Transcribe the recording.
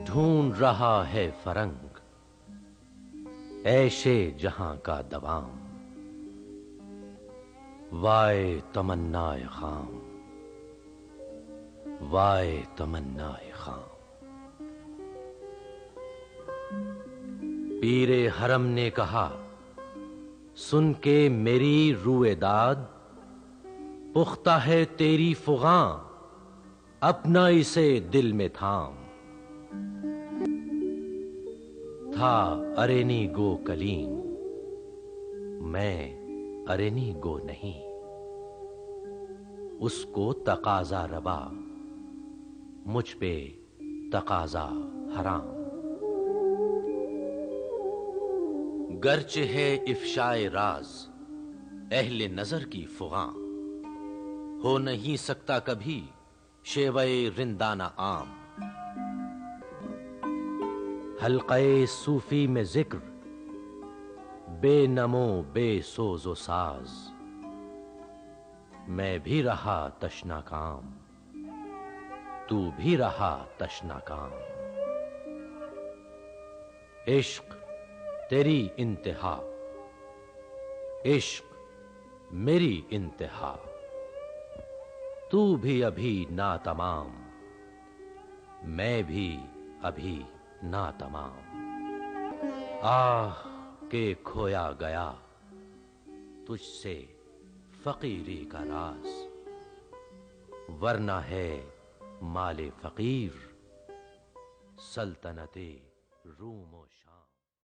ڈھونڈ رہا ہے فرنگ عیش جہاں کا دوام، وائے تمنائے خام، وائے تمنائے خام۔ پیر حرم نے کہا سن کے میری روئے داد، پختہ ہے تیری فغاں اپنا اسے دل میں تھام۔ تھا ارینی گو کلیم، میں ارینی گو نہیں، اس کو تقاضا روا مجھ پہ تقاضا حرام۔ گرچہ ہے افشائے راز اہل نظر کی فغاں، ہو نہیں سکتا کبھی شیوہ رندانہ عام۔ حلقہ صوفی میں ذکر بے نمو بے سوز و ساز، میں بھی رہا تشنا کام، تو بھی رہا تشنا کام۔ عشق تیری انتہا، عشق میری انتہا، تو بھی ابھی ناتمام، میں بھی ابھی ناتمام۔ آہ کہ کھویا گیا تجھ سے فقیری کا راز، ورنہ ہے مال فقیر سلطنت روم و شام۔